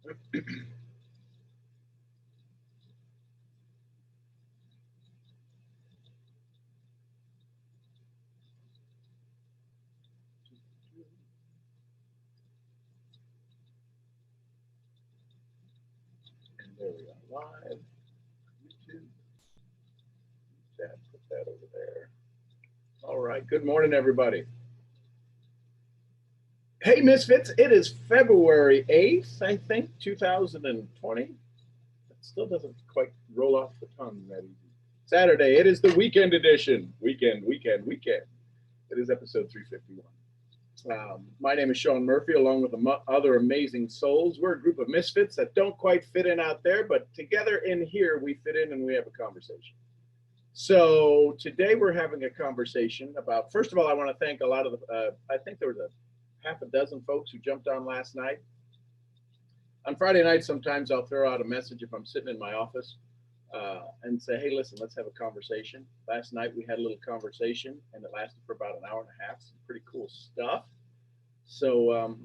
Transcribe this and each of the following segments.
And there we are, live YouTube. Put that over there. All right. Good morning, everybody. Hey, Misfits. It is February 8th, I think, 2020. It still doesn't quite roll off the tongue that easy. Saturday. It is the weekend edition. Weekend. It is episode 351. My name is Sean Murphy, along with other amazing souls. We're a group of misfits that don't quite fit in out there, but together in here, we fit in and we have a conversation. So today we're having a conversation about, first of all, I want to thank a lot of I think there was a half a dozen folks who jumped on last night. On Friday night, sometimes I'll throw out a message if I'm sitting in my office and say, hey, listen, let's have a conversation. Last night we had a little conversation and it lasted for about an hour and a half. Some pretty cool stuff. So,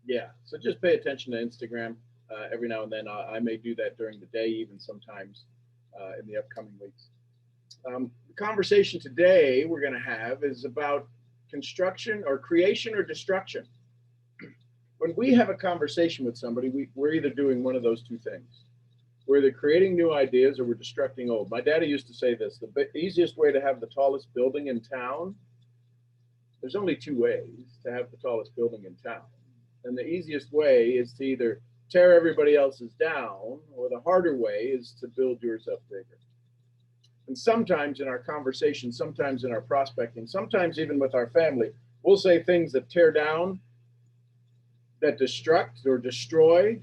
yeah, so just pay attention to Instagram every now and then. I may do that during the day, even sometimes in the upcoming weeks. The conversation today we're going to have is about construction or creation or destruction. When we have a conversation with somebody, we're either doing one of those two things. We're either creating new ideas or we're destructing old. My daddy used to say this, the easiest way to have the tallest building in town, there's only two ways to have the tallest building in town. And the easiest way is to either tear everybody else's down, or the harder way is to build yours up bigger. And sometimes in our conversation, sometimes in our prospecting, sometimes even with our family, we'll say things that tear down, that destruct or destroy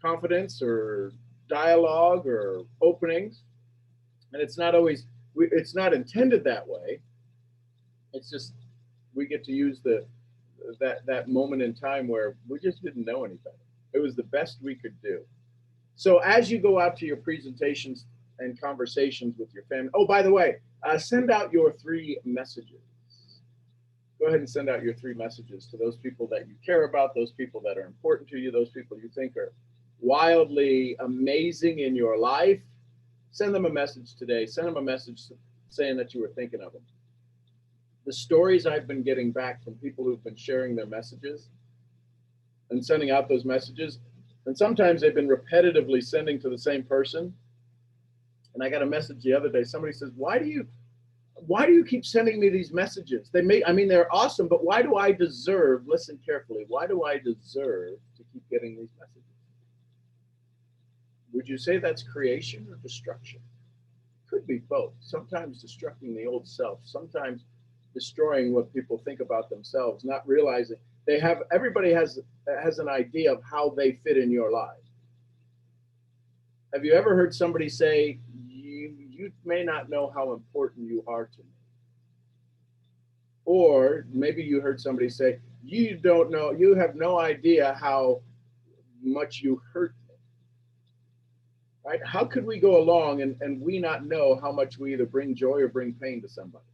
confidence or dialogue or openings. And it's not always, it's not intended that way. It's just, we get to use that moment in time where we just didn't know any better. It was the best we could do. So as you go out to your presentations and conversations with your family, oh, by the way, send out your 3 messages. Go ahead and send out your 3 messages to those people that you care about, those people that are important to you, those people you think are wildly amazing in your life. Send them a message today. Send them a message saying that you were thinking of them. The stories I've been getting back from people who've been sharing their messages and sending out those messages, and sometimes they've been repetitively sending to the same person. And I got a message the other day. Somebody says, why do you keep sending me these messages? They're awesome, but why do I deserve, listen carefully, why do I deserve to keep getting these messages? Would you say that's creation or destruction? Could be both. Sometimes destructing the old self, sometimes destroying what people think about themselves, not realizing everybody has an idea of how they fit in your life. Have you ever heard somebody say, you may not know how important you are to me? Or maybe you heard somebody say, you don't know, you have no idea how much you hurt me. Right? How could we go along and we not know how much we either bring joy or bring pain to somebody?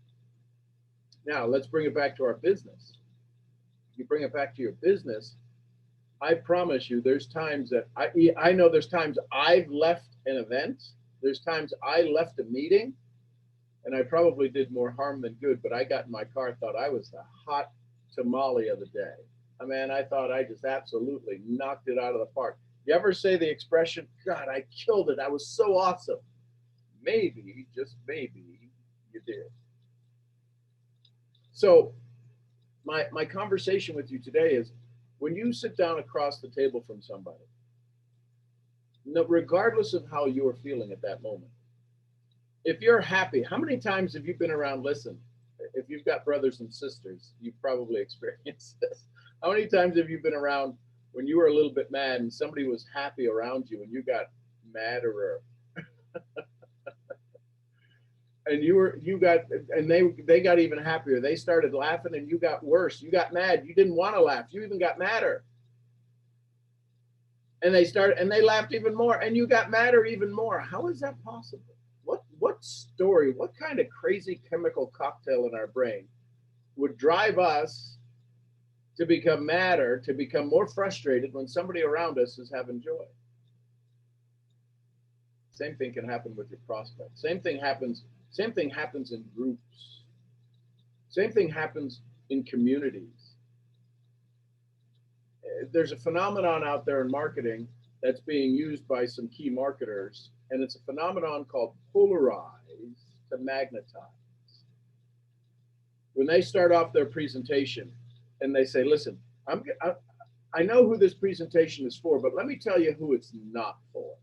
Now, let's bring it back to our business. If you bring it back to your business, I promise you, there's times that I know there's times I've left an event. There's times I left a meeting and I probably did more harm than good, but I got in my car, thought I was the hot tamale of the day. I thought I just absolutely knocked it out of the park. You ever say the expression, God, I killed it. I was so awesome. Maybe, just maybe, you did. So my conversation with you today is, when you sit down across the table from somebody, regardless of how you're feeling at that moment, if you're happy, how many times have you been around, listen, if you've got brothers and sisters, you've probably experienced this. How many times have you been around when you were a little bit mad and somebody was happy around you and you got madder? And they got even happier. They started laughing and you got worse. You got mad. You didn't want to laugh. You even got madder. And they laughed even more and you got madder even more. How is that possible? What story, what kind of crazy chemical cocktail in our brain would drive us to become madder, to become more frustrated when somebody around us is having joy. Same thing can happen with your prospects. Same thing happens in groups. Same thing happens in communities. There's a phenomenon out there in marketing that's being used by some key marketers, and it's a phenomenon called polarize to magnetize. When they start off their presentation and they say, listen, I know who this presentation is for, but let me tell you who it's not for.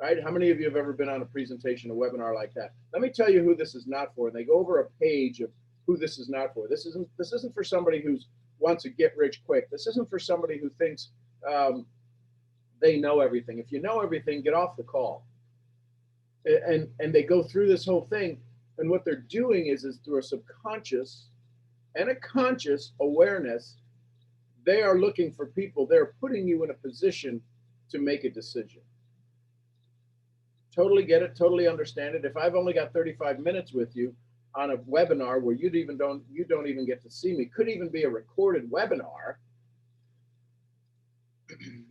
Right? How many of you have ever been on a presentation, a webinar like that? Let me tell you who this is not for. And they go over a page of who this is not for. This isn't for somebody who wants to get rich quick. This isn't for somebody who thinks they know everything. If you know everything, get off the call. And they go through this whole thing. And what they're doing is through a subconscious and a conscious awareness, they are looking for people. They're putting you in a position to make a decision. Totally get it, totally understand it. If I've only got 35 minutes with you on a webinar where you don't even get to see me, could even be a recorded webinar,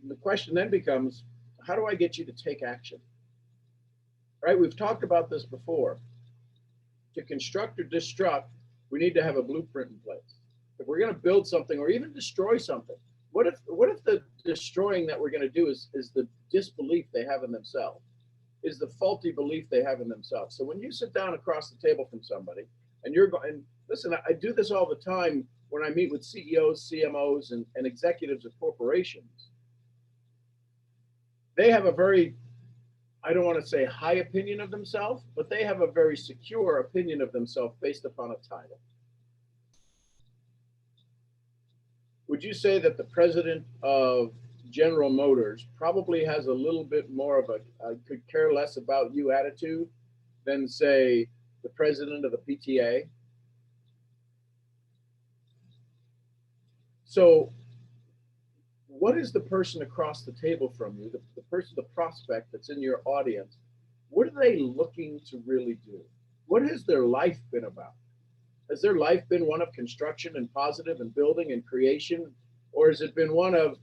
the question then becomes, how do I get you to take action? Right? We've talked about this before. To construct or destruct, we need to have a blueprint in place. If we're going to build something or even destroy something, what if the destroying that we're going to do is the disbelief they have in themselves? Is the faulty belief they have in themselves. So when you sit down across the table from somebody and you're going, and listen, I do this all the time when I meet with CEOs, CMOs, and executives of corporations. They have a very, I don't want to say high opinion of themselves, but they have a very secure opinion of themselves based upon a title. Would you say that the president of General Motors probably has a little bit more of a could care less about you attitude than, say, the president of the PTA? So what is the person across the table from you, the person, the prospect that's in your audience, what are they looking to really do? What has their life been about? Has their life been one of construction and positive and building and creation? Or has it been one of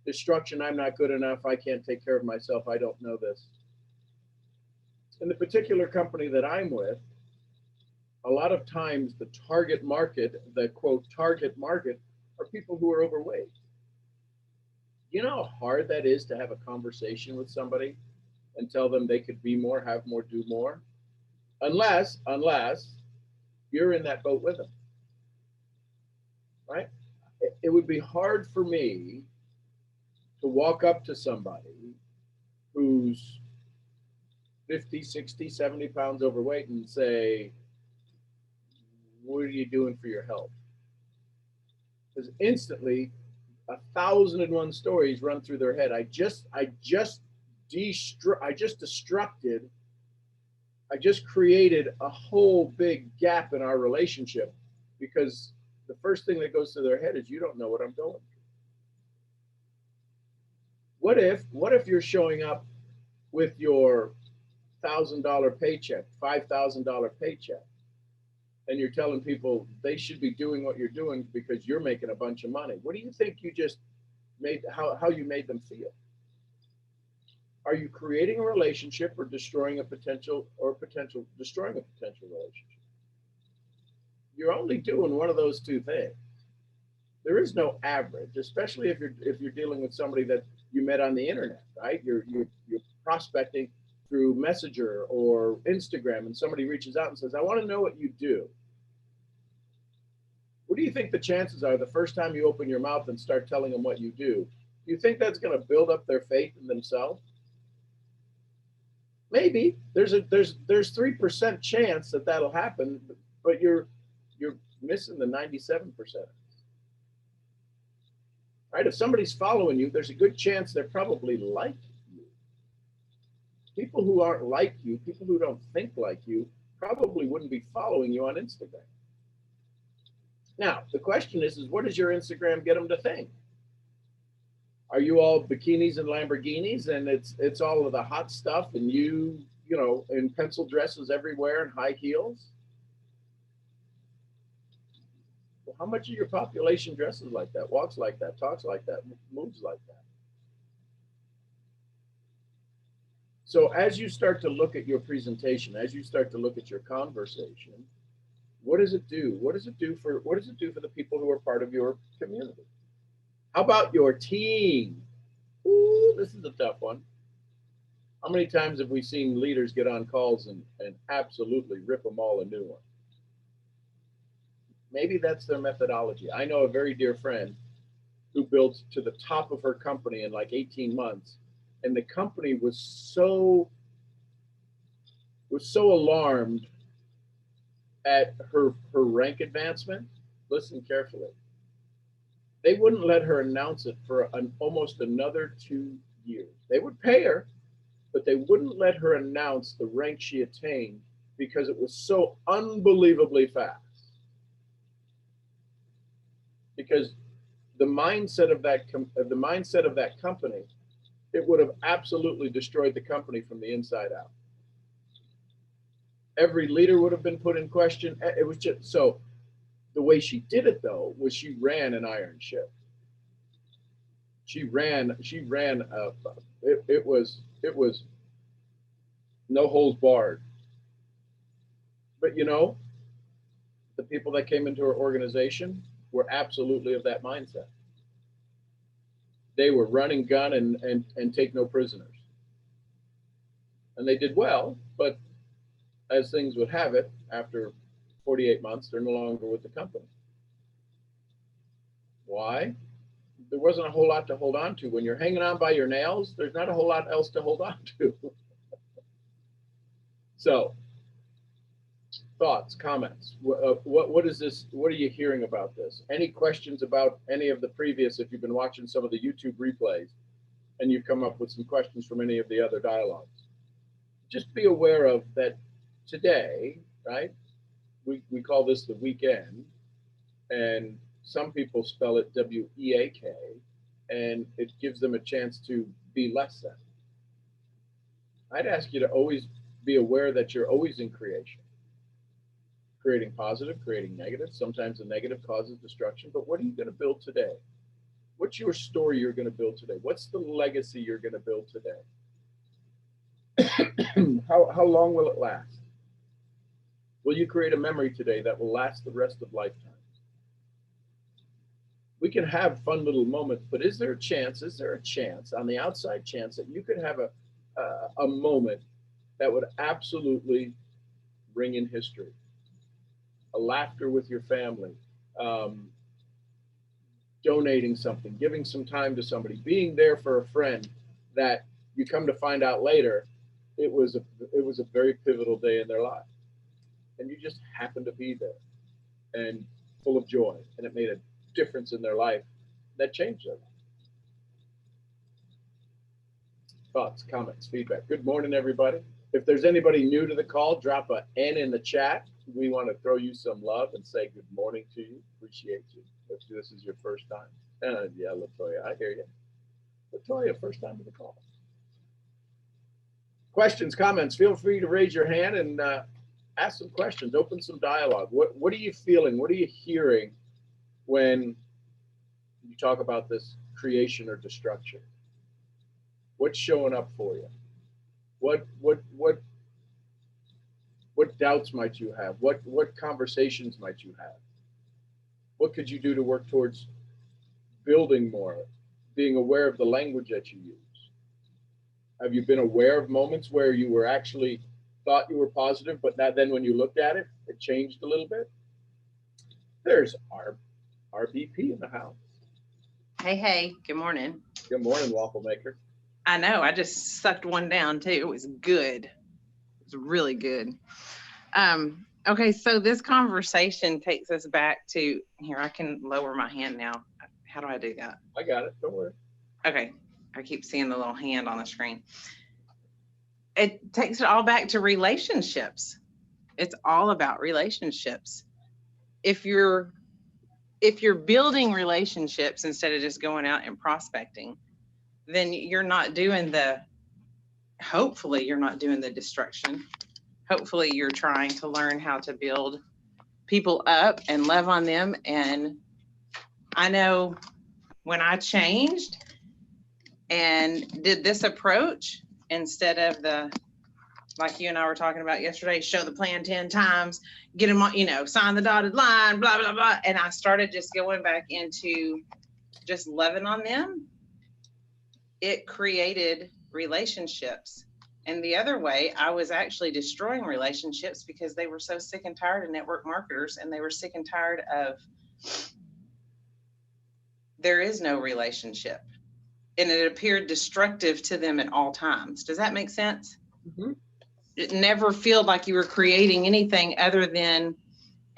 destruction? I'm not good enough. I can't take care of myself. I don't know this. In the particular company that I'm with, a lot of times the target market, the quote target market, are people who are overweight. You know how hard that is to have a conversation with somebody and tell them they could be more, have more, do more? Unless you're in that boat with them, right? It would be hard for me to walk up to somebody who's 50, 60, 70 pounds overweight and say, what are you doing for your health? Because instantly 1,001 stories run through their head. I just created a whole big gap in our relationship because the first thing that goes through their head is, you don't know what I'm going through. What if you're showing up with your $1,000 paycheck, $5,000 paycheck, and you're telling people they should be doing what you're doing because you're making a bunch of money? What do you think you just made, how you made them feel? Are you creating a relationship or destroying a potential relationship? You're only doing one of those two things. There is no average, especially if you're dealing with somebody that you met on the internet, right? You're prospecting through Messenger or Instagram, and somebody reaches out and says, I want to know what you do. What do you think the chances are the first time you open your mouth and start telling them what you do? Do you think that's going to build up their faith in themselves? Maybe there's 3% chance that that'll happen, but you're missing the 97%. Right? If somebody's following you, there's a good chance they're probably like you. People who aren't like you, people who don't think like you, probably wouldn't be following you on Instagram. Now, the question is what does your Instagram get them to think? Are you all bikinis and Lamborghinis and it's all of the hot stuff and you know, in pencil dresses everywhere and high heels? Well, How much of your population dresses like that, walks like that, talks like that, moves like that? So as you start to look at your presentation, as you start to look at your conversation, what does it do? What does it do for the people who are part of your community? How about your team? Ooh, this is a tough one. How many times have we seen leaders get on calls and absolutely rip them all a new one? Maybe that's their methodology. I know a very dear friend who built to the top of her company in like 18 months, and the company was so alarmed at her rank advancement. Listen carefully. They wouldn't let her announce it for almost another 2 years. They would pay her, but they wouldn't let her announce the rank she attained because it was so unbelievably fast. Because the mindset of that company, it would have absolutely destroyed the company from the inside out. Every leader would have been put in question. It was just so. The way she did it, though, was she ran an iron ship. She ran. It was no holds barred. But you know, the people that came into her organization were absolutely of that mindset. They were run and gun and take no prisoners. And they did well, but as things would have it, after 48 months, they're no longer with the company. Why? There wasn't a whole lot to hold on to. When you're hanging on by your nails, there's not a whole lot else to hold on to. So, thoughts, comments. What is this? What are you hearing about this? Any questions about any of the previous, if you've been watching some of the YouTube replays and you've come up with some questions from any of the other dialogues? Just be aware of that today, right? We call this the weekend, and some people spell it W-E-A-K, and it gives them a chance to be less than. I'd ask you to always be aware that you're always in creation. Creating positive, creating negative. Sometimes the negative causes destruction, but what are you going to build today? What's your story you're going to build today? What's the legacy you're going to build today? How long will it last? Will you create a memory today that will last the rest of lifetime? We can have fun little moments, but is there a chance on the outside chance that you could have a moment that would absolutely ring in history? A laughter with your family, donating something, giving some time to somebody, being there for a friend that you come to find out later, it was a very pivotal day in their life. And you just happened to be there and full of joy, and it made a difference in their life that changed their life. Thoughts, comments, feedback. Good morning, everybody. If there's anybody new to the call, drop a N in the chat. We want to throw you some love and say good morning to you. Appreciate you. If this is your first time. Yeah, Latoya, I hear you. Latoya, first time to the call. Questions, comments, feel free to raise your hand and ask some questions, open some dialogue. What are you feeling? What are you hearing when you talk about this creation or destruction? What's showing up for you? What doubts might you have? What conversations might you have? What could you do to work towards building more, being aware of the language that you use? Have you been aware of moments where you were actually thought you were positive, but then when you looked at it, it changed a little bit? There's our RBP in the house. Hey, good morning. Good morning, Waffle Maker. I know, I just sucked one down too. It was good. It was really good. Okay, so this conversation takes us back to, here, I can lower my hand now. How do I do that? I got it, don't worry. Okay, I keep seeing the little hand on the screen. It takes it all back to relationships. It's all about relationships. If you're building relationships instead of just going out and prospecting, then you're not doing hopefully you're not doing the destruction. Hopefully you're trying to learn how to build people up and love on them. And I know when I changed and did this approach instead of the, like you and I were talking about yesterday, show the plan 10 times, get them on, you know, sign the dotted line, blah, blah, blah. And I started just going back into just loving on them. It created relationships. And the other way, I was actually destroying relationships because they were so sick and tired of network marketers, and they were sick and tired of there is no relationship. And it appeared destructive to them at all times. Does that make sense? Mm-hmm. It never felt like you were creating anything other than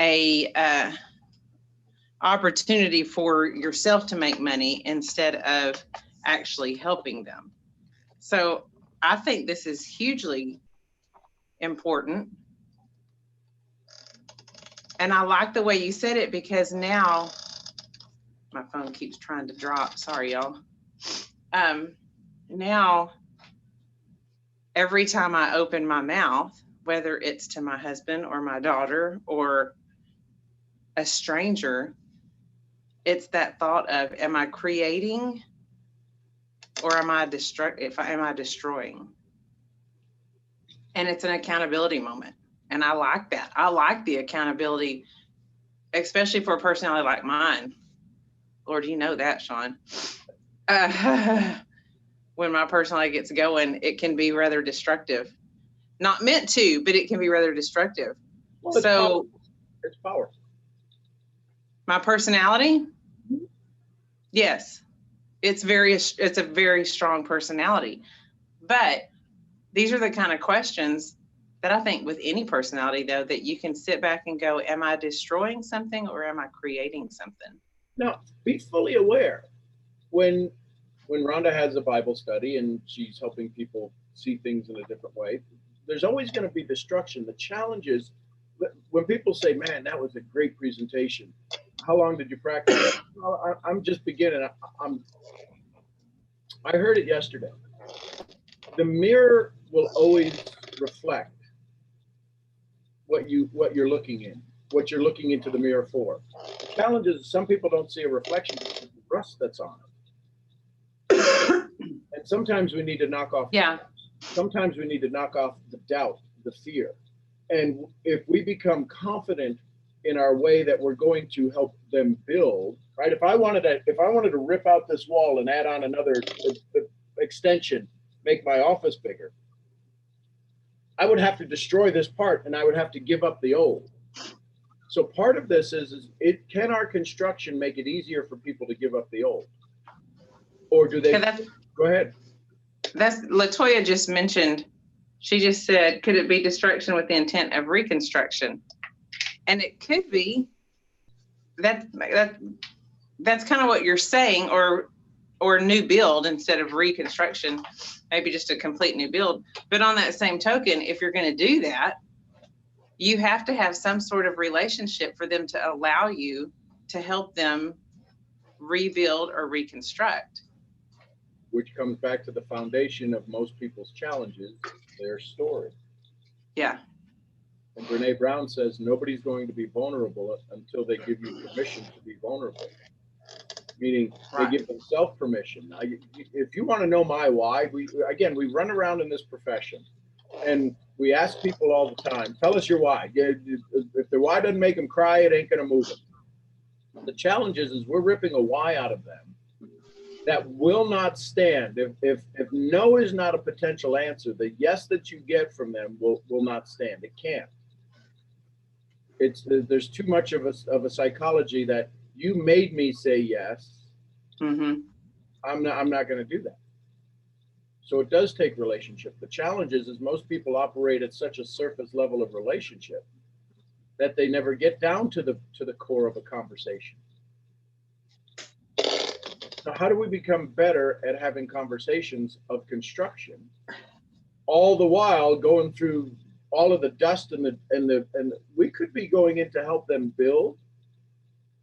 a opportunity for yourself to make money instead of actually helping them. So I think this is hugely important. And I like the way you said it, because now my phone keeps trying to drop. Sorry, y'all. Now, every time I open my mouth, whether it's to my husband or my daughter or a stranger, it's that thought of, am I creating or am I destroying? And it's an accountability moment. And I like that. I like the accountability, especially for a personality like mine. Lord, you know that, Sean. When my personality gets going, it can be rather destructive. Not meant to, but it can be rather destructive. Well, it's So powerful. It's powerful. My personality, yes, it's a very strong personality. But these are the kind of questions that I think with any personality, though, that you can sit back and go, am I destroying something or am I creating something? Now, be fully aware when Rhonda has a Bible study and she's helping people see things in a different way, there's always going to be destruction. The challenge is when people say, man, that was a great presentation. How long did you practice? Well, I'm just beginning. I heard it yesterday. The mirror will always reflect what you're looking in, what you're looking into the mirror for. The challenge is some people don't see a reflection because of the rust that's on it. And sometimes we need to knock off. Yeah. Sometimes we need to knock off the doubt, the fear. And if we become confident in our way that we're going to help them build, right? If I wanted to rip out this wall and add on another extension, make my office bigger, I would have to destroy this part and I would have to give up the old. So part of this is can our construction make it easier for people to give up the old? Or do they? Go ahead. That's Latoya just mentioned. She just said, could it be destruction with the intent of reconstruction? And it could be. That's kind of what you're saying, or new build instead of reconstruction, maybe just a complete new build. But on that same token, if you're going to do that, you have to have some sort of relationship for them to allow you to help them rebuild or reconstruct. Which comes back to the foundation of most people's challenges, their story. Yeah. And Brene Brown says nobody's going to be vulnerable until they give you permission to be vulnerable. Meaning they give themselves permission. Now, if you want to know my why, we run around in this profession and we ask people all the time, tell us your why. If the why doesn't make them cry, it ain't going to move them. The challenge is we're ripping a why out of them that will not stand. If no is not a potential answer, the yes that you get from them will not stand. It can't. There's too much of a psychology that you made me say yes. Mm-hmm. I'm not going to do that. So it does take relationship. The challenge is most people operate at such a surface level of relationship that they never get down to the core of a conversation. So how do we become better at having conversations of construction, all the while going through all of the dust and we could be going in to help them build,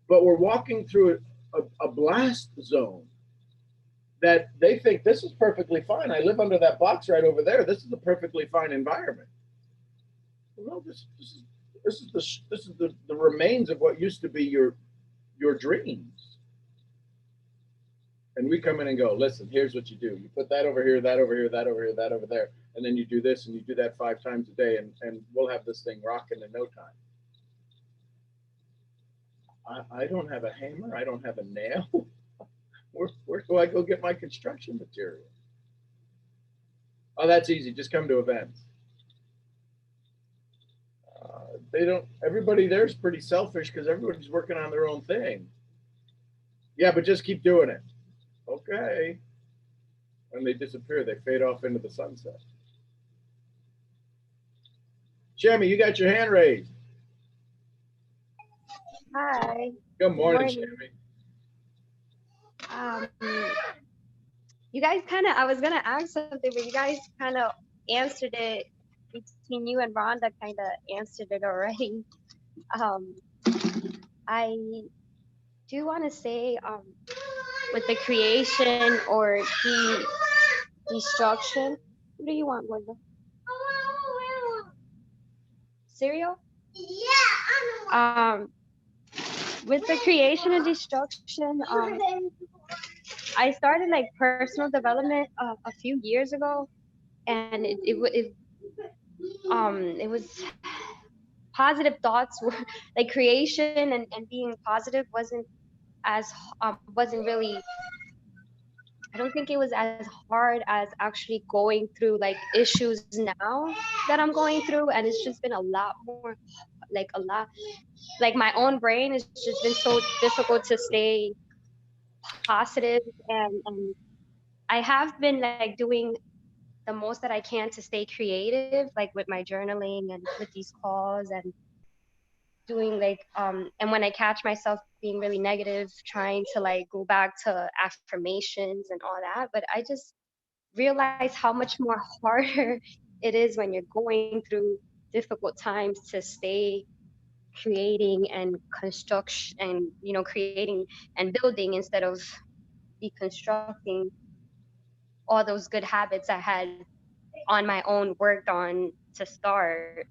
but we're walking through a blast zone that they think this is perfectly fine. I live under that box right over there. This is a perfectly fine environment. Well, no, this is the remains of what used to be your dreams. And we come in and go, listen, here's what you do. You put that over here, that over here, that over here, that over there, and then you do this and you do that 5 times a day, and we'll have this thing rocking in no time. I don't have a hammer. I don't have a nail. Where do I go get my construction material? Oh, that's easy. Just come to events. They don't. Everybody there's pretty selfish because everybody's working on their own thing. Yeah, but just keep doing it. Okay. And they disappear. They fade off into the sunset. Shammy, you got your hand raised. Hi. Good morning, Morning. Shammy. You guys I was gonna ask something, but you guys kind of answered it between you and Rhonda. Kind of answered it already. I do want to say, with the creation or the destruction. What do you want, Glenda? Cereal? Yeah. With the creation and destruction, I started like personal development a few years ago, and it was positive thoughts were like creation and being positive wasn't really, I don't think it was as hard as actually going through like issues now that I'm going through, and it's just been a lot more like my own brain has just been so difficult to stay positive, and I have been like doing the most that I can to stay creative, like with my journaling and with these calls, and doing like and when I catch myself being really negative, trying to like go back to affirmations and all that. But I just realize how much more harder it is when you're going through difficult times to stay creating and construction and creating and building instead of deconstructing all those good habits I had on my own worked on to start.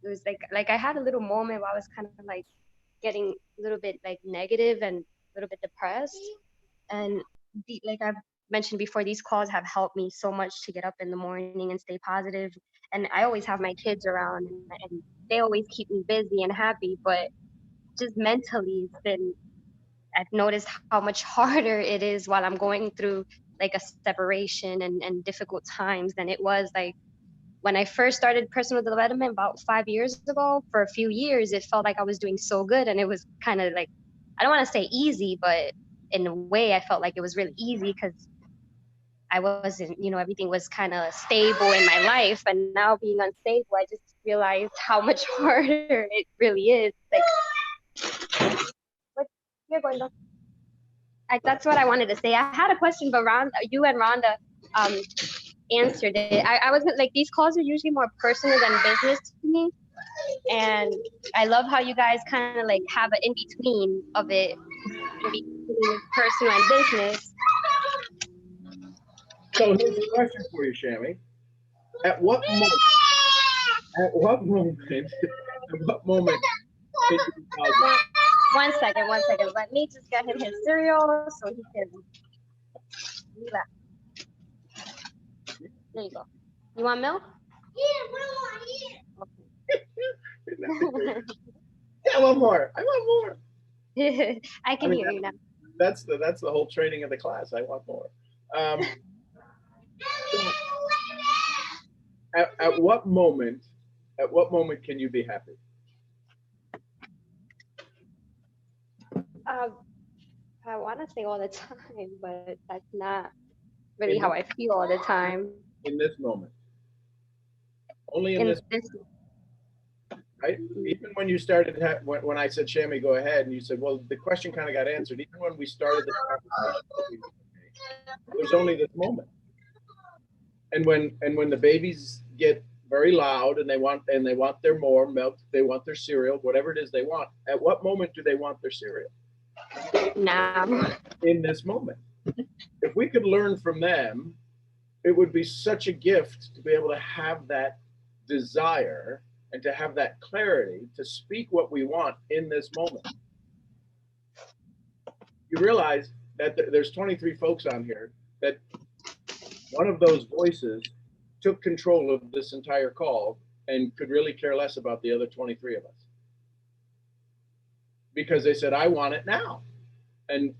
It was like I had a little moment where I was kind of like getting a little bit like negative and a little bit depressed. And like I've mentioned before, these calls have helped me so much to get up in the morning and stay positive. And I always have my kids around, and they always keep me busy and happy. But just mentally, I've noticed how much harder it is while I'm going through like a separation and difficult times than it was like when I first started personal development about 5 years ago. For a few years, it felt like I was doing so good, and it was kind of like, I don't want to say easy, but in a way I felt like it was really easy because I wasn't, everything was kind of stable in my life. And now being unstable, I just realized how much harder it really is. Like, what you're going to, that's what I wanted to say. I had a question, but you and Rhonda answered it. I was like, these calls are usually more personal than business to me, and I love how you guys kind of like have an in between of it, in between personal and business. So here's a question for you, Shammy. At what moment? At what moment? At what moment? Did you pause? One second. Let me just get him his cereal so he can relax. There you go. You want milk? Yeah, I want more. I want more. I can hear you now. That's the whole training of the class. I want more. At what moment can you be happy? I want to say all the time, but that's not really how I feel all the time. In this moment. Only in this. Right? Even when you started, when I said, Shammy, go ahead, and you said, well, the question kind of got answered. Even when we started this conversation, there's only this moment. And when the babies get very loud and they want their more milk, they want their cereal, whatever it is they want. At what moment do they want their cereal? Now. In this moment. If we could learn from them, it would be such a gift to be able to have that desire and to have that clarity to speak what we want in this moment. You realize that there's 23 folks on here that one of those voices took control of this entire call and could really care less about the other 23 of us because they said, I want it now. And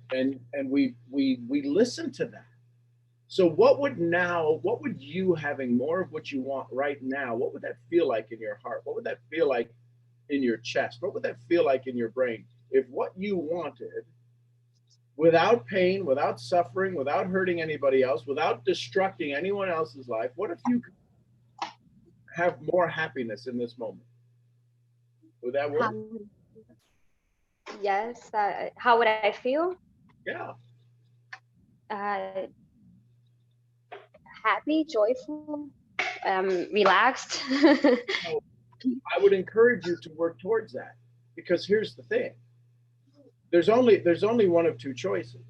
we listen to that. So what would you having more of what you want right now, what would that feel like in your heart? What would that feel like in your chest? What would that feel like in your brain? If what you wanted, without pain, without suffering, without hurting anybody else, without destructing anyone else's life, what if you could have more happiness in this moment? Would that work? Yes. How would I feel? Yeah. Happy, joyful, relaxed. So I would encourage you to work towards that, because here's the thing. There's only one of two choices.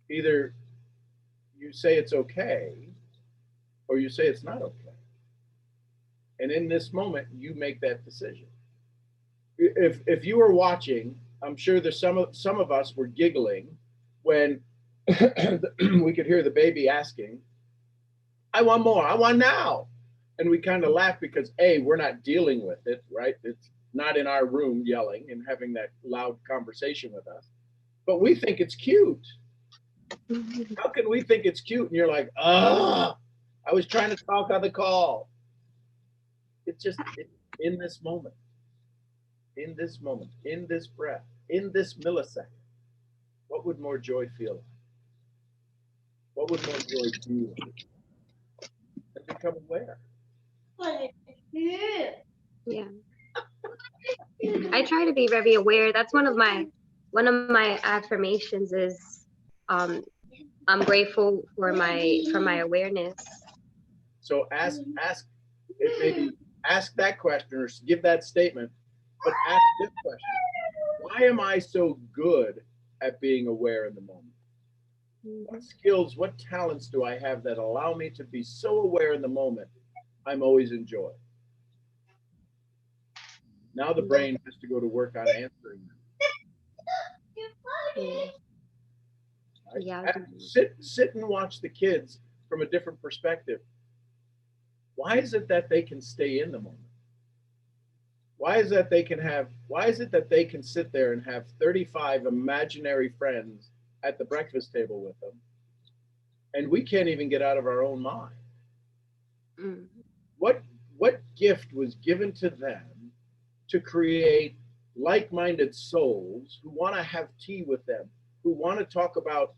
Either you say it's okay, or you say it's not okay. And in this moment, you make that decision. If you were watching, I'm sure there's some of us were giggling when we could hear the baby asking, I want more, I want now. And we kind of laugh because we're not dealing with it, right? It's not in our room yelling and having that loud conversation with us. But we think it's cute. How can we think it's cute? And you're like, I was trying to talk on the call. It's just in this moment, in this breath, in this millisecond. What would more joy feel like? What would more joy do? And become aware. Yeah. I try to be very aware. That's one of my affirmations is I'm grateful for my awareness. So ask that question or give that statement, but ask this question. Why am I so good at being aware in the moment? What skills, what talents do I have that allow me to be so aware in the moment I'm always in joy? Now the brain has to go to work on answering them. Right? Yeah. Sit and watch the kids from a different perspective. Why is it that they can stay in the moment? Why is it that they can sit there and have 35 imaginary friends at the breakfast table with them, and we can't even get out of our own mind? What gift was given to them to create like-minded souls who want to have tea with them, who want to talk about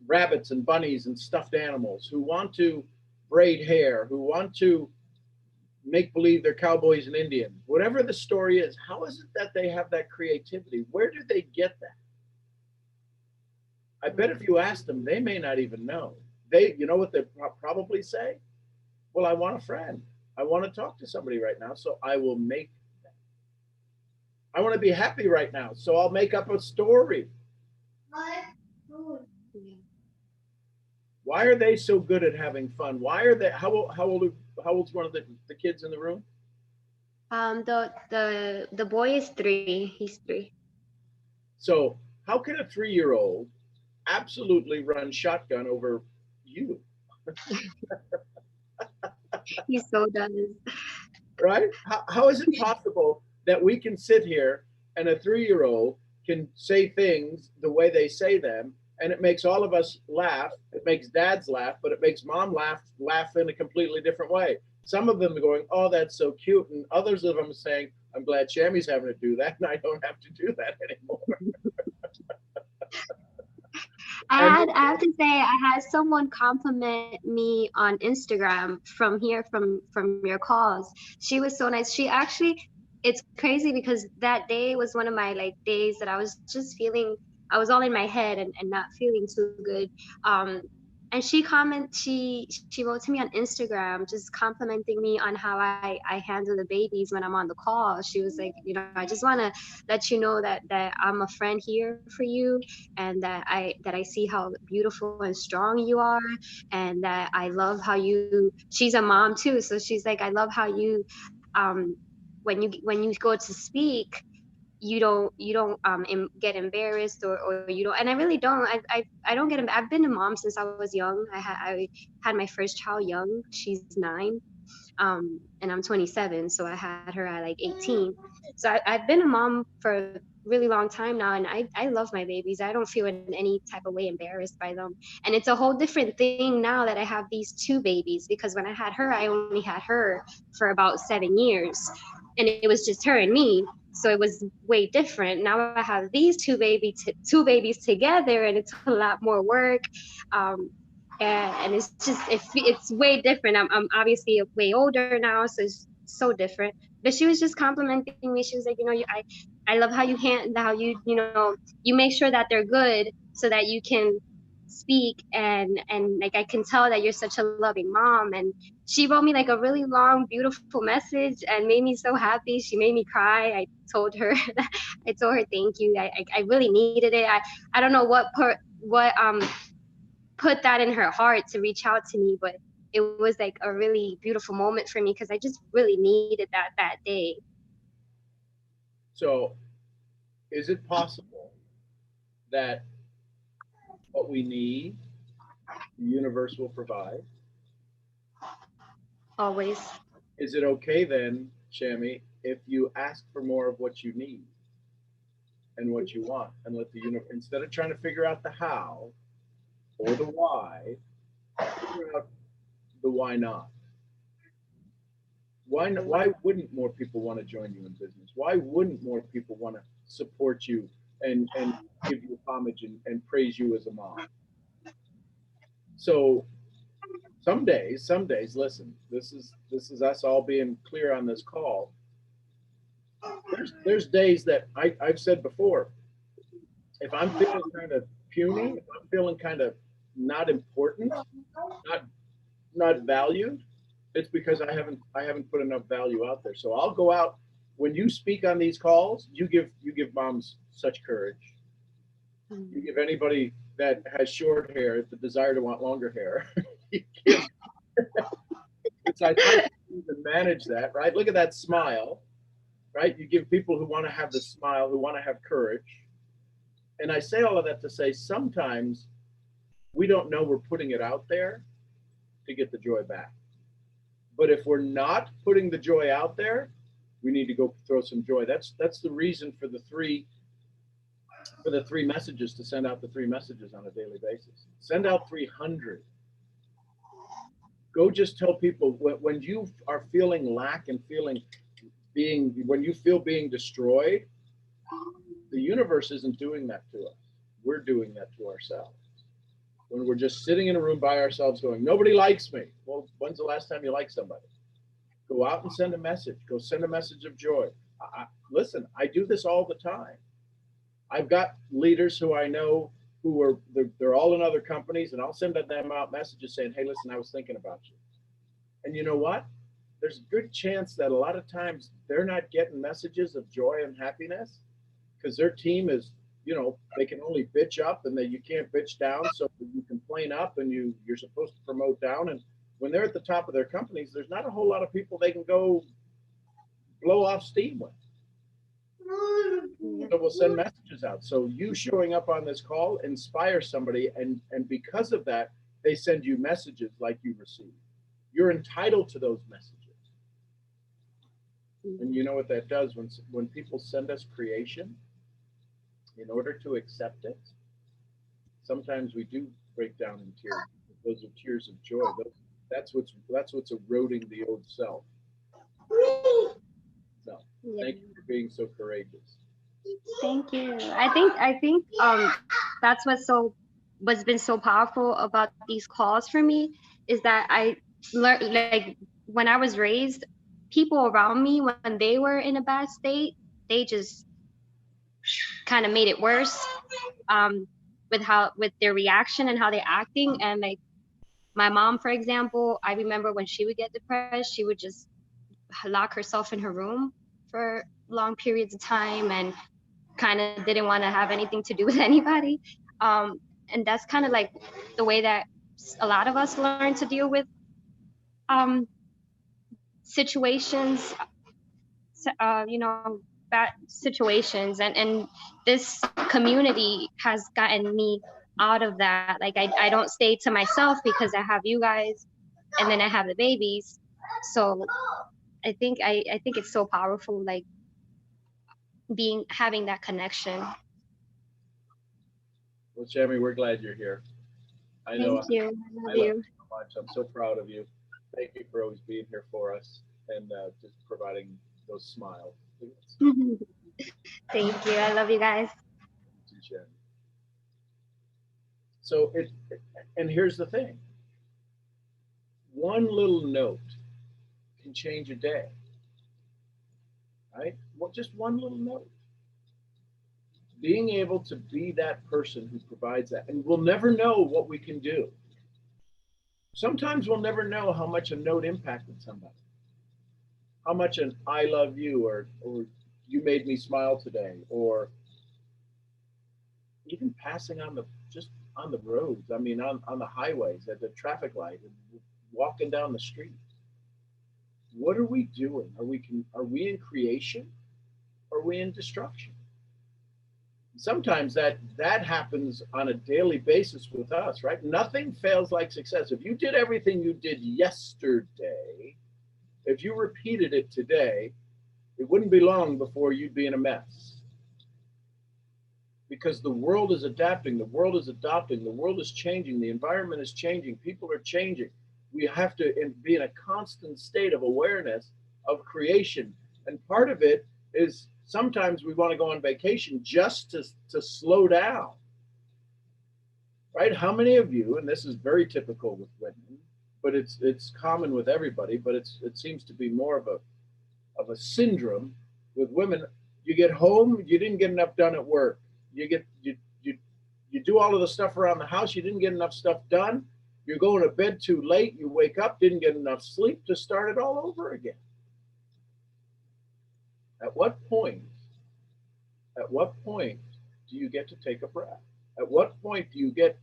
rabbits and bunnies and stuffed animals, who want to braid hair, who want to make believe they're cowboys and Indians? Whatever the story is, how is it that they have that creativity? Where do they get that? I bet if you ask them, they may not even know. You know what they probably say? Well, I want a friend. I want to talk to somebody right now, so I will make that. I want to be happy right now, so I'll make up a story. Why are they so good at having fun? Why are they? How old's one of the kids in the room? The boy is 3. He's 3. So how can a 3-year-old absolutely run shotgun over you? He so does. Right? How is it possible that we can sit here and a 3-year-old can say things the way they say them, and it makes all of us laugh? It makes dads laugh, but it makes mom laugh in a completely different way. Some of them are going, oh, that's so cute. And others of them are saying, I'm glad Shammy's having to do that, and I don't have to do that anymore. I have to say, I had someone compliment me on Instagram from your calls. She was so nice. She actually, it's crazy because that day was one of my days that I was just feeling, I was all in my head and not feeling too good. And she wrote to me on Instagram just complimenting me on how I handle the babies when I'm on the call. She was like, I just want to let you know that I'm a friend here for you, and that I see how beautiful and strong you are, and that I love how she's a mom too. So she's like, I love how you um, when you go to speak, you don't get embarrassed, or you don't. And I really don't. I don't I've been a mom since I was young. I had my first child young. She's 9. And I'm 27, so I had her at like 18. So I've been a mom for a really long time now, and I love my babies. I don't feel in any type of way embarrassed by them. And it's a whole different thing now that I have these 2 babies, because when I had her, I only had her for about 7 years, and it was just her and me. So it was way different. Now I have these 2 babies together, and it's a lot more work. Um, and it's just it's way different. I'm obviously way older now, so it's so different. But she was just complimenting me. She was like, I love how you make sure that they're good so that you can speak, and like I can tell that you're such a loving mom. And she wrote me like a really long, beautiful message and made me so happy. She made me cry. Told her I told her thank you. I really needed it. I don't know what put that in her heart to reach out to me, but it was like a really beautiful moment for me, because I just really needed that day. So, is it possible that what we need, the universe will provide? Always. Is it okay then, Shami, if you ask for more of what you need and what you want, and let the universe, instead of trying to figure out the how or the why, figure out the why not? Why wouldn't more people want to join you in business? Why wouldn't more people want to support you and give you homage and praise you as a mom? So some days, listen, this is us all being clear on this call. There's days that I've said before, if I'm feeling kind of puny, if I'm feeling kind of not important, not not valued, it's because I haven't put enough value out there. So I'll go out when you speak on these calls, you give moms such courage. You give anybody that has short hair the desire to want longer hair. It's like how do you even manage that, right? Look at that smile, right? You give people who want to have the smile, who want to have courage. And I say all of that to say sometimes we don't know we're putting it out there to get the joy back. But if we're not putting the joy out there, we need to go throw some joy. That's the reason for the three messages, to send out the 3 messages on a daily basis. Send out 300. Go just tell people when you are feeling lack and when you feel being destroyed, the universe isn't doing that to us. We're doing that to ourselves. When we're just sitting in a room by ourselves going, nobody likes me. Well, when's the last time you liked somebody? Go out and send a message. Go send a message of joy. Listen, I do this all the time. I've got leaders who I know they're all in other companies, and I'll send them out messages saying, hey, listen, I was thinking about you. And you know what? There's a good chance that a lot of times they're not getting messages of joy and happiness because their team is, they can only bitch up, and that you can't bitch down. So you complain up, and you're supposed to promote down. And when they're at the top of their companies, there's not a whole lot of people they can go blow off steam with. So we'll send messages out. So you showing up on this call inspires somebody, and because of that, they send you messages like you receive. You're entitled to those messages. And you know what that does when people send us creation, in order to accept it, sometimes we do break down in tears. Those are tears of joy. That's what's eroding the old self. So thank you for being so courageous. Thank you. I think that's what's been so powerful about these calls for me, is that I learned, like, when I was raised, people around me, when they were in a bad state, they just kind of made it worse, with their reaction and how they're acting. And like my mom, for example, I remember when she would get depressed, she would just lock herself in her room for long periods of time and kind of didn't want to have anything to do with anybody. And that's kind of like the way that a lot of us learn to deal with situations. you know, bad situations, and this community has gotten me out of that. Like I don't stay to myself because I have you guys, and then I have the babies. So I think it's so powerful, like having that connection. Well, Shammy, we're glad you're here. I know Thank you. I I love love you. you so much. I'm so proud of you. Thank you for always being here for us and just providing those smiles. Thank you. I love you guys. To Shammy. So and here's the thing. One little note can change a day, right? Well, just one little note. Being able to be that person who provides that, and we'll never know what we can do. Sometimes we'll never know how much a note impacted somebody, how much an "I love you" or "you made me smile today," or even passing on the just on the roads. I mean, on the highways at the traffic light, and walking down the street. What are we doing? Are we in creation? Or are we in destruction? Sometimes that happens on a daily basis with us, right? Nothing fails like success. If you did everything you did yesterday, if you repeated it today, it wouldn't be long before you'd be in a mess. Because the world is adapting, the world is adopting, the world is changing, the environment is changing, people are changing. We have to be in a constant state of awareness of creation. And part of it is sometimes we want to go on vacation just to slow down, right? How many of you, and this is very typical with women, but it's common with everybody, but it seems to be more of a syndrome with women. You get home, you didn't get enough done at work. You do all of the stuff around the house, you didn't get enough stuff done. You're going to bed too late, you wake up, didn't get enough sleep to start it all over again. At what point do you get to take a breath? At what point do you get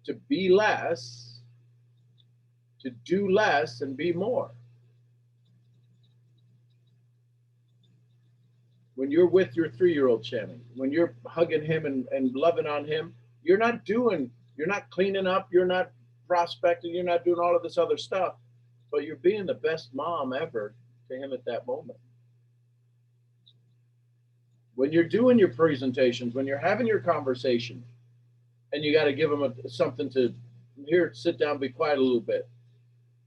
to be less, to do less and be more? When you're with your 3-year-old Shannon, when you're hugging him and loving on him, you're not cleaning up, you're not prospecting, you're not doing all of this other stuff, but you're being the best mom ever to him at that moment. When you're doing your presentations, when you're having your conversation, and you got to give them something to, here, sit down, be quiet a little bit.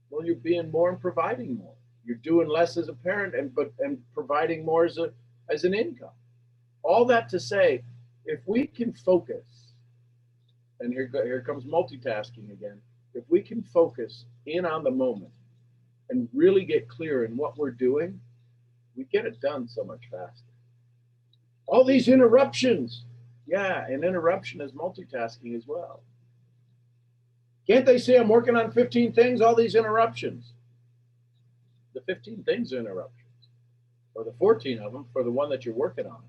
Well, you're being more and providing more. You're doing less as a parent and providing more as an income. All that to say, if we can focus, and here comes multitasking again, if we can focus in on the moment and really get clear in what we're doing, we get it done so much faster. All these interruptions. Yeah, an interruption is multitasking as well. Can't they see I'm working on 15 things, all these interruptions? The 15 things are interruptions, or the 14 of them for the one that you're working on.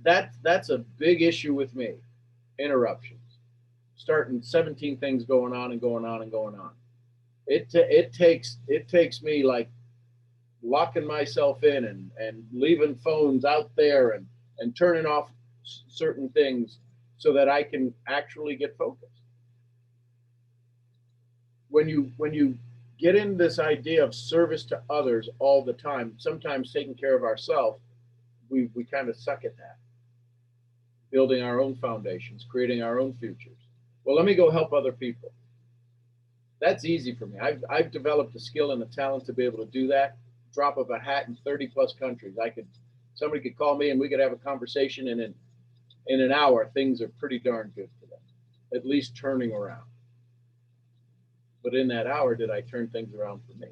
That's a big issue with me, interruptions. Starting 17 things going on and going on and going on. It takes me like locking myself in and leaving phones out there and turning off certain things so that I can actually get focused. When you get in this idea of service to others all the time, sometimes taking care of ourselves, we kind of suck at that. Building our own foundations, creating our own futures. Well, let me go help other people. That's easy for me. I've developed a skill and a talent to be able to do that. Drop of a hat in 30 plus countries. Somebody could call me and we could have a conversation, and in an hour, things are pretty darn good for them, at least turning around. But in that hour, did I turn things around for me?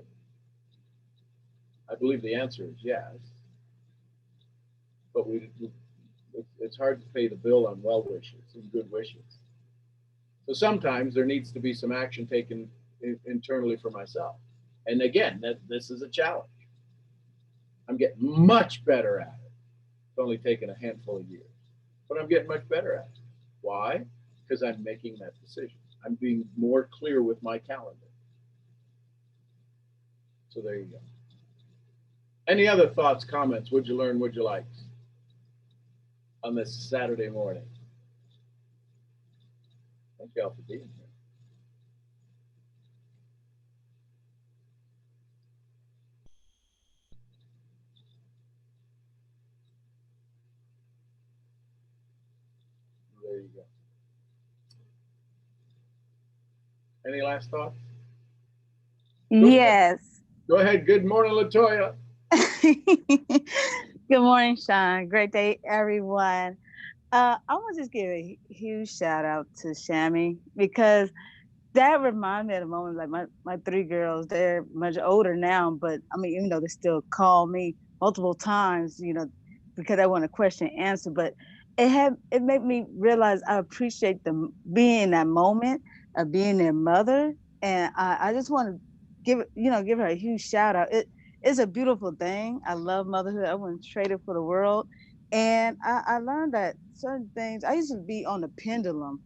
I believe the answer is yes. But it's hard to pay the bill on well wishes and good wishes. So sometimes there needs to be some action taken internally for myself. And again, this is a challenge. I'm getting much better at it. It's only taken a handful of years, but I'm getting much better at it. Why? Because I'm making that decision. I'm being more clear with my calendar. So there you go. Any other thoughts, comments? Would you learn? Would you like on this Saturday morning? Thank you all for being here. There you go. Any last thoughts? Go ahead. Yes. Go ahead. Good morning, Latoya. Good morning, Sean. Great day, everyone. I want to just give a huge shout out to Shammy because that reminded me of the moment. Like my three girls, they're much older now, but I mean, even though they still call me multiple times, because I want a question answered. But it made me realize I appreciate them being in that moment of being their mother, and I just want to give her a huge shout out. It's a beautiful thing. I love motherhood. I wouldn't trade it for the world. And I learned that certain things. I used to be on the pendulum,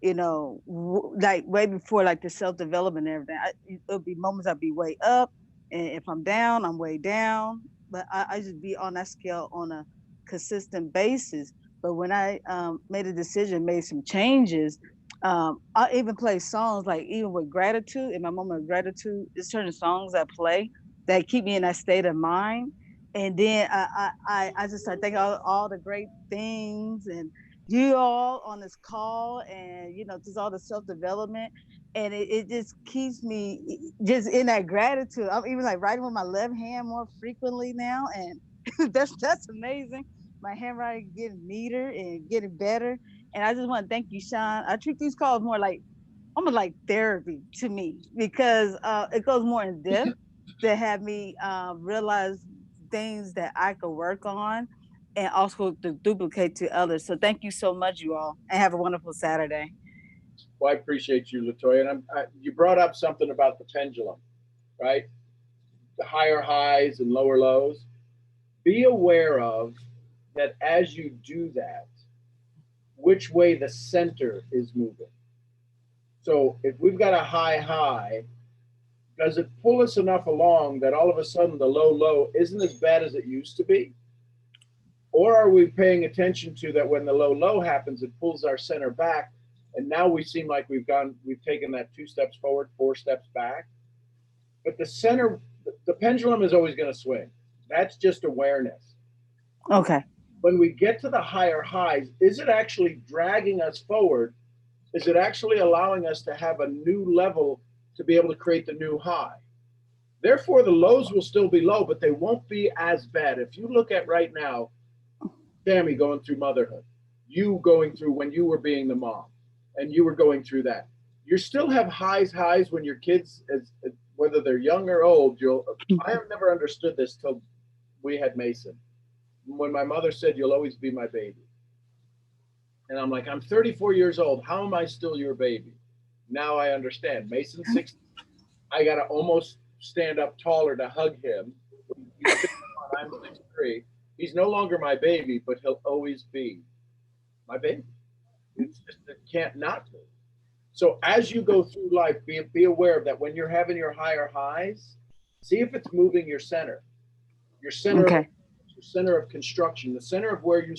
like way before like the self-development and everything. It'll be moments I'll be way up, and if I'm down, I'm way down. But I just be on that scale on a consistent basis. But when I made a decision, made some changes, I even play songs like even with gratitude. In my moment of gratitude, there's certain songs I play that keep me in that state of mind. And then I just start thinking all the great things and you all on this call and just all the self-development, and it just keeps me just in that gratitude. I'm even like writing with my left hand more frequently now, and that's amazing. My handwriting getting neater and getting better, and I just want to thank you, Sean. I treat these calls more like almost like therapy to me because it goes more in depth to have me realize things that I could work on and also to duplicate to others. So thank you so much, you all, and have a wonderful Saturday. Well, I appreciate you, Latoya. And you brought up something about the pendulum, right? The higher highs and lower lows. Be aware of that as you do that, which way the center is moving. So if we've got a high high, does it pull us enough along that all of a sudden the low low isn't as bad as it used to be? Or are we paying attention to that when the low low happens, it pulls our center back, and now we seem like we've taken that 2 steps forward, 4 steps back. But the center, the pendulum is always going to swing. That's just awareness. Okay. When we get to the higher highs, is it actually dragging us forward? Is it actually allowing us to have a new level to be able to create the new high? Therefore, the lows will still be low, but they won't be as bad. If you look at right now, Tammy going through motherhood, you going through when you were being the mom, and you were going through that. You still have highs when your kids, whether they're young or old. I have never understood this till we had Mason. When my mother said, "You'll always be my baby," and I'm like, I'm 34 years old. How am I still your baby? Now I understand. Mason's 60. I gotta almost stand up taller to hug him. I'm 6'3". He's no longer my baby, but he'll always be my baby. It's just, it can't not be. So as you go through life, be aware of that. When you're having your higher highs, see if it's moving your center. Your center, Okay. your center of construction, the center of where you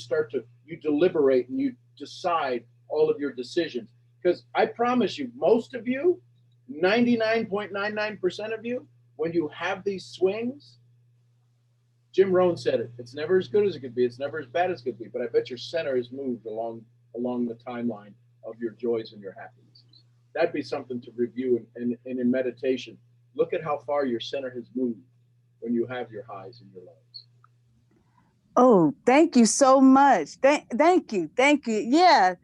deliberate and you decide all of your decisions. Because I promise you, most of you, 99.99% of you, when you have these swings, Jim Rohn said it. It's never as good as it could be. It's never as bad as it could be. But I bet your center has moved along the timeline of your joys and your happinesses. That'd be something to review and in meditation. Look at how far your center has moved when you have your highs and your lows. Oh, thank you so much. Thank you. Yeah.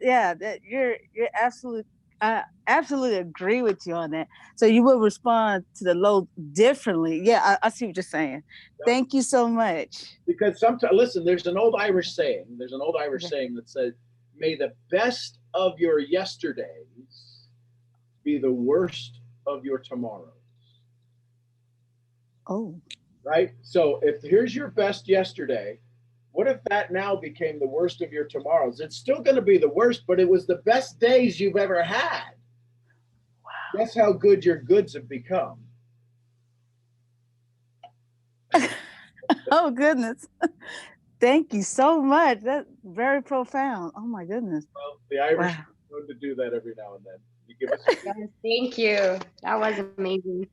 You're absolutely. I absolutely agree with you on that. So you will respond to the low differently. Yeah, I see what you're saying. Yep. Thank you so much. Because sometimes, listen, there's an old Irish saying. Saying that says, "May the best of your yesterdays be the worst of your tomorrows." Oh. Right? So if here's your best yesterday, what if that now became the worst of your tomorrows? It's still going to be the worst, but it was the best days you've ever had. Wow. That's how good your goods have become. Oh goodness. Thank you so much. That's very profound. Oh my goodness. Well, the Irish Wow. are known to do that every now and then. You give us, Yes, thank you. That was amazing.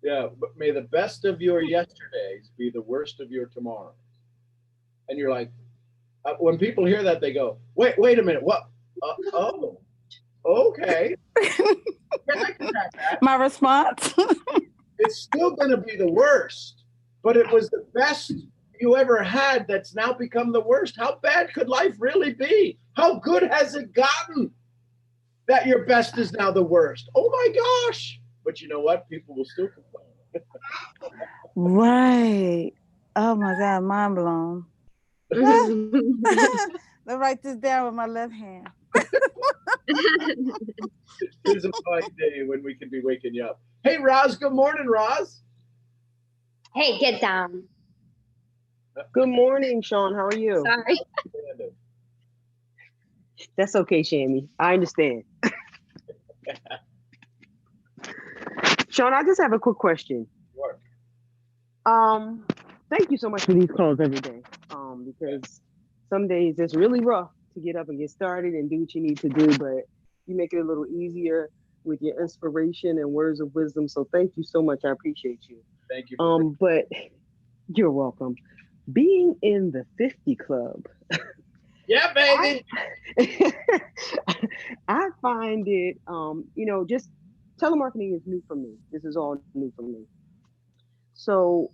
yeah, but may the best of your yesterdays be the worst of your tomorrows. And you're like, when people hear that, they go, wait a minute, what? Oh, okay. Yeah, I can have that. My response. It's still going to be the worst, but it was the best you ever had that's now become the worst. How bad could life really be? How good has it gotten that your best is now the worst? Oh my gosh. But you know what? People will still complain. Right. Oh my God, mind blown. Let me write this down with my left hand. Here's a fine day when we can be waking you up. Hey, Roz. Good morning, Roz. Hey, get down. Good morning, Sean. How are you? Sorry. That's okay, Shammy. I understand. Sean, I just have a quick question. Sure. Thank you so much for these calls every day. Because some days it's really rough to get up and get started and do what you need to do, but you make it a little easier with your inspiration and words of wisdom. So thank you so much. I appreciate you. Thank you. But you're welcome. Being in the 50 club. Yeah, baby. I find it, just telemarketing is new for me. This is all new for me. So,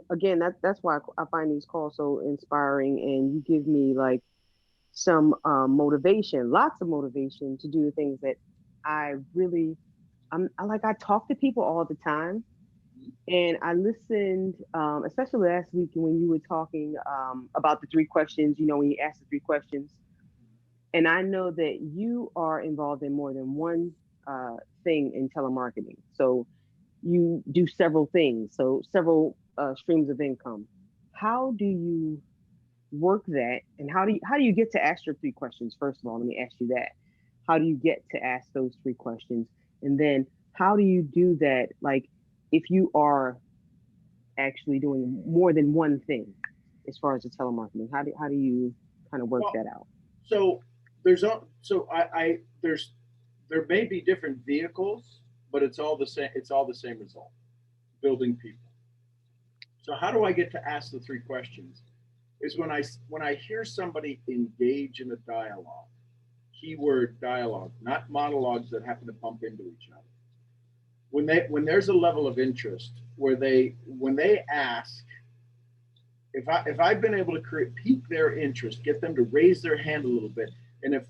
again, that's why I find these calls so inspiring, and you give me like some motivation, lots of motivation to do the things that I really, I talk to people all the time. And I listened, especially last week when you were talking about the three questions, when you asked the three questions. And I know that you are involved in more than one thing in telemarketing. So you do several things, so several streams of income. How do you work that? And how do you get to ask your three questions? First of all, let me ask you that. How do you get to ask those three questions? And then how do you do that? Like, if you are actually doing more than one thing as far as the telemarketing, how do you kind of work that out? So there may be different vehicles, but it's all the same. It's all the same result: building people. So how do I get to ask the three questions? Is when I hear somebody engage in a dialogue, keyword dialogue, not monologues that happen to bump into each other. When there's a level of interest where when they ask, if I've been able to pique their interest, get them to raise their hand a little bit, and if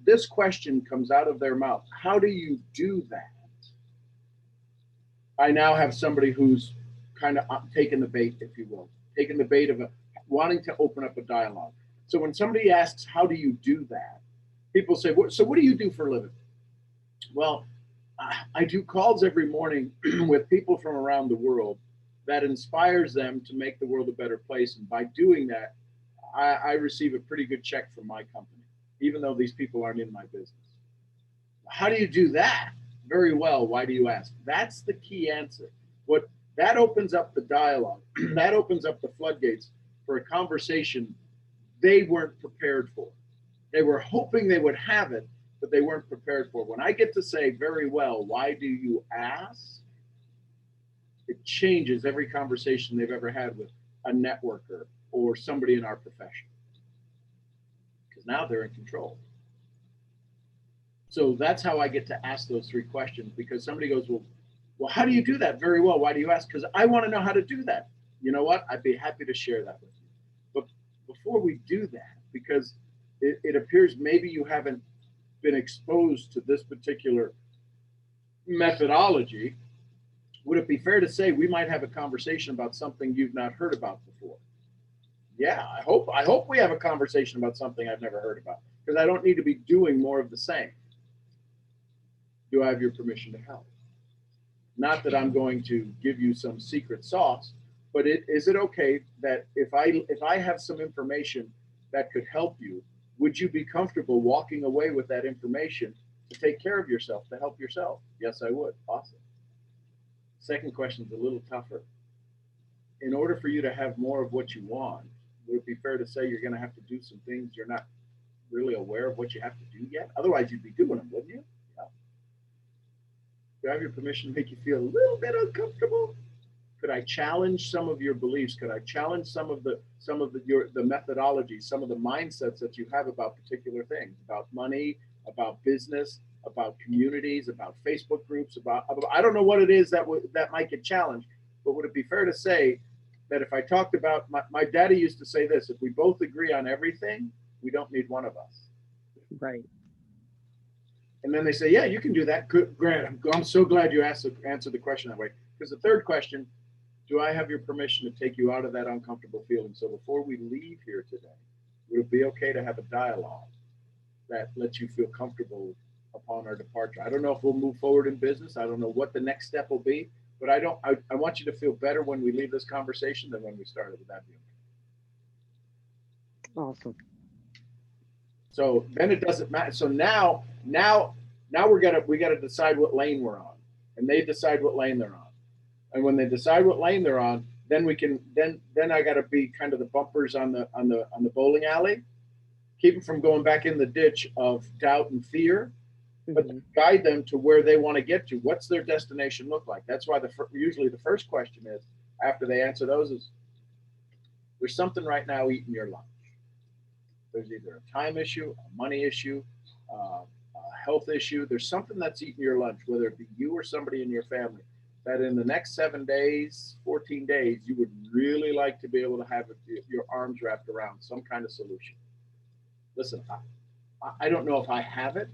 this question comes out of their mouth, how do you do that? I now have somebody who's kind of taken the bait, if you will, taken the bait of wanting to open up a dialogue. So when somebody asks, how do you do that? People say, so what do you do for a living? Well, I do calls every morning with people from around the world that inspires them to make the world a better place. And by doing that, I receive a pretty good check from my company, even though these people aren't in my business. How do you do that? Very well. Why do you ask? That's the key answer. That opens up the dialogue. That opens up the floodgates for a conversation they weren't prepared for. They were hoping they would have it, but they weren't prepared for. When I get to say, very well, why do you ask? It changes every conversation they've ever had with a networker or somebody in our profession. Because now they're in control. So that's how I get to ask those three questions, because somebody goes, well, how do you do that? Very well. Why do you ask? Because I want to know how to do that. You know what? I'd be happy to share that with you. But before we do that, because it appears maybe you haven't been exposed to this particular methodology, would it be fair to say we might have a conversation about something you've not heard about before? Yeah, I hope we have a conversation about something I've never heard about, because I don't need to be doing more of the same. Do I have your permission to help? Not that I'm going to give you some secret sauce, but is it okay that if I have some information that could help you, would you be comfortable walking away with that information to take care of yourself, to help yourself? Yes, I would. Awesome. Second question is a little tougher. in order for you to have more of what you want, would it be fair to say you're going to have to do some things you're not really aware of what you have to do yet? Otherwise, you'd be doing them, wouldn't you? Yeah. Do I have your permission to make you feel a little bit uncomfortable? Could I challenge some of your beliefs? Could I challenge the methodologies, some of the mindsets that you have about particular things, about money, about business, about communities, about Facebook groups, about I don't know what it is that might get challenged, but would it be fair to say that if I talked about my daddy used to say this, if we both agree on everything, we don't need one of us. Right. And then they say, yeah, you can do that. Good, Grant, I'm so glad you answered the question that way. Because the third question, do I have your permission to take you out of that uncomfortable feeling? So before we leave here today, would it be okay to have a dialogue that lets you feel comfortable upon our departure? I don't know if we'll move forward in business. I don't know what the next step will be, but I want you to feel better when we leave this conversation than when we started. Would that be okay? Awesome. So then it doesn't matter. So now we gotta decide what lane we're on, and they decide what lane they're on. And when they decide what lane they're on, then we can then I gotta be kind of the bumpers on the bowling alley, keep them from going back in the ditch of doubt and fear, but guide them to where they want to get to. What's their destination look like? That's why usually the first question is, after they answer those, is there's something right now eating your lunch. There's either a time issue, a money issue, a health issue. There's something that's eating your lunch, whether it be you or somebody in your family, that in the next 7 days, 14 days, you would really like to be able to have your arms wrapped around some kind of solution. Listen, I don't know if I have it,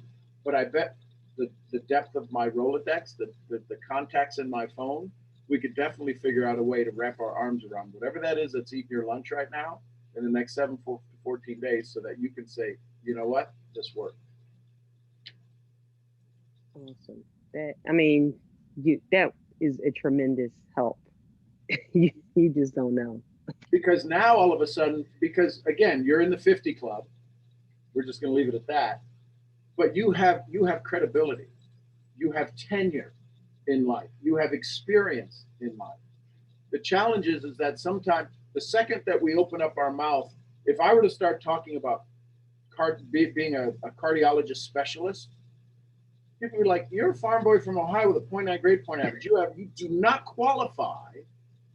but I bet the depth of my Rolodex, the contacts in my phone, we could definitely figure out a way to wrap our arms around whatever that is that's eating your lunch right now in the next 7 to 14 days, so that you can say, you know what, this worked. Awesome. That is a tremendous help. you just don't know. Because now all of a sudden, because again, you're in the 50 club. We're just going to leave it at that. But you have credibility. You have tenure in life. You have experience in life. The challenge is that sometimes the second that we open up our mouth, if I were to start talking about being a cardiologist specialist, people are like, you're a farm boy from Ohio with a 0.9 grade point average. You do not qualify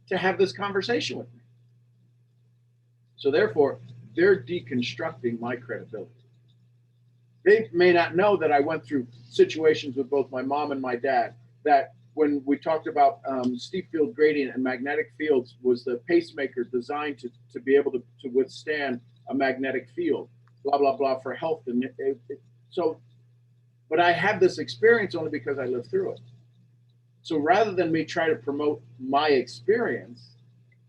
to have this conversation with me. So therefore, they're deconstructing my credibility. They may not know that I went through situations with both my mom and my dad, that when we talked about steep field gradient and magnetic fields was the pacemaker designed to be able to withstand a magnetic field, blah, blah, blah, for health. And but I have this experience only because I lived through it. So rather than me try to promote my experience,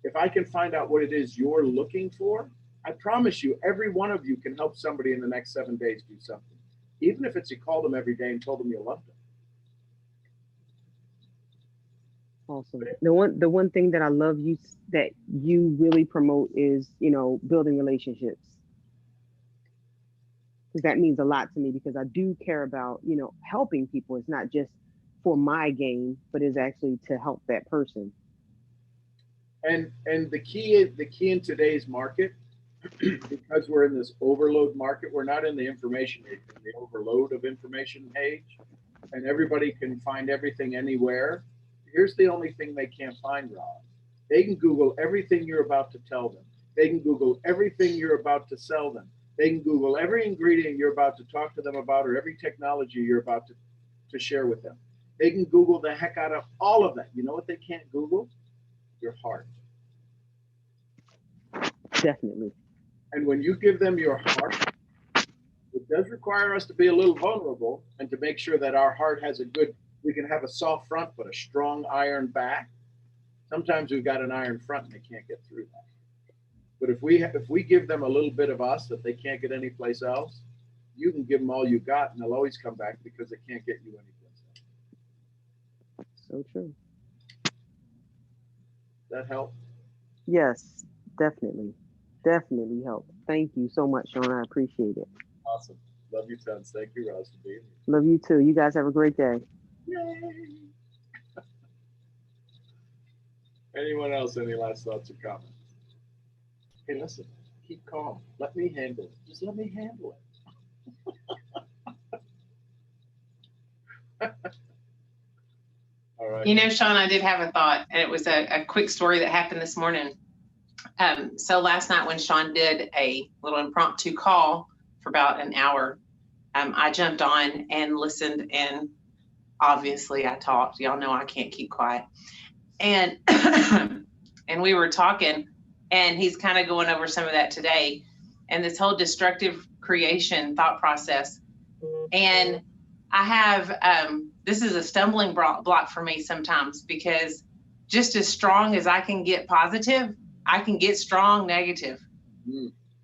if I can find out what it is you're looking for, I promise you, every one of you can help somebody in the next 7 days do something. Even if it's you call them every day and told them you loved them. Awesome. The one thing that I love that you really promote is, building relationships. Because that means a lot to me, because I do care about, helping people. It's not just for my gain, but it's actually to help that person. And the key in today's market, because we're in this overload market, we're not in the information age, the overload of information age, and everybody can find everything anywhere. Here's the only thing they can't find, Rob. They can Google everything you're about to tell them. They can Google everything you're about to sell them. They can Google every ingredient you're about to talk to them about, or every technology you're about to share with them. They can Google the heck out of all of that. You know what they can't Google? Your heart. Definitely. And when you give them your heart, it does require us to be a little vulnerable and to make sure that our heart has we can have a soft front, but a strong iron back. Sometimes we've got an iron front and they can't get through that. But if we give them a little bit of us that they can't get anyplace else, you can give them all you got and they'll always come back because they can't get you anyplace else. So true. That help? Yes, definitely. Definitely help. Thank you so much, Sean. I appreciate it. Awesome. Love you tons. Thank you, Roz, for being here. Love you too. You guys have a great day. Yay. Anyone else? Any last thoughts or comments? Hey, listen, keep calm. Let me handle it. Just let me handle it. All right. You know, Sean, I did have a thought, and it was a quick story that happened this morning. So last night when Sean did a little impromptu call for about an hour, I jumped on and listened, and obviously I talked. Y'all know I can't keep quiet. And and we were talking, and he's kind of going over some of that today, and this whole destructive creation thought process. And I have, this is a stumbling block for me sometimes, because just as strong as I can get positive, I can get strong negative.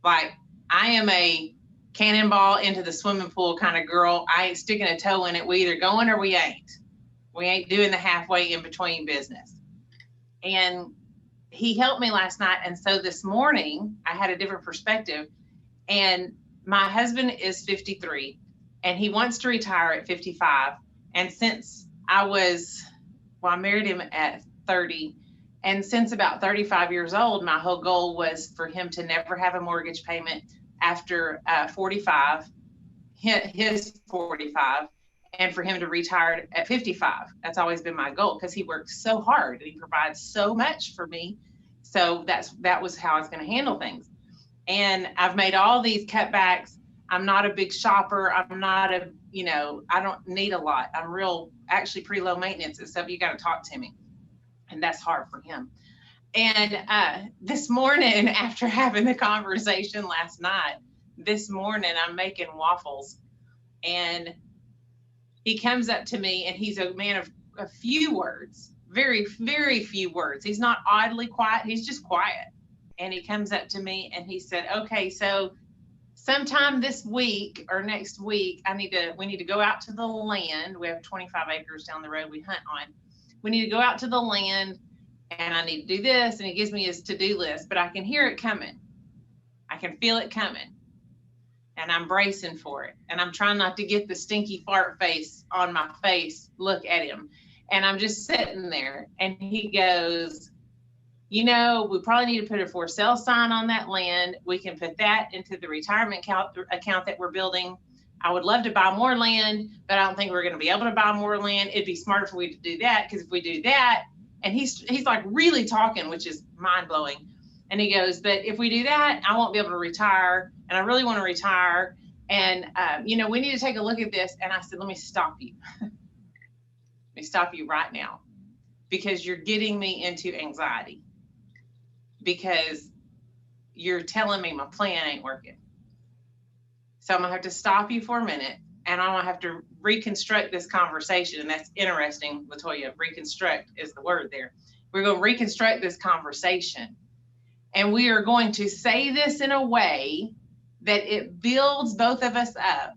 Like, I am a cannonball into the swimming pool kind of girl. I ain't sticking a toe in it. We either going or we ain't. We ain't doing the halfway in between business. And he helped me last night. And so this morning I had a different perspective. And my husband is 53 and he wants to retire at 55. And since I married him at 30. And since about 35 years old, my whole goal was for him to never have a mortgage payment after 45, his 45, and for him to retire at 55. That's always been my goal, because he works so hard and he provides so much for me. So that was how I was going to handle things. And I've made all these cutbacks. I'm not a big shopper. I'm not I don't need a lot. I'm actually pretty low maintenance, except you got to talk to me. And that's hard for him. And this morning, after having the conversation last night, this morning I'm making waffles, and he comes up to me, and he's a man of a few words, very, very few words. He's not oddly quiet. He's just quiet. And he comes up to me and he said, okay, so sometime this week or next week, we need to go out to the land. We have 25 acres down the road we hunt on. We need to go out to the land, and I need to do this. And he gives me his to-do list, but I can hear it coming. I can feel it coming, and I'm bracing for it. And I'm trying not to get the stinky fart face on my face, look at him. And I'm just sitting there, and he goes, we probably need to put a for sale sign on that land. We can put that into the retirement account that we're building. I would love to buy more land, but I don't think we're going to be able to buy more land. It'd be smarter for we to do that, because if we do that, and he's like really talking, which is mind blowing. And he goes, but if we do that, I won't be able to retire, and I really want to retire. And, we need to take a look at this. And I said, let me stop you. Let me stop you right now, because you're getting me into anxiety, because you're telling me my plan ain't working. So I'm gonna have to stop you for a minute, and I'm gonna have to reconstruct this conversation. And that's interesting, Latoya. Reconstruct is the word there. We're gonna reconstruct this conversation, and we are going to say this in a way that it builds both of us up.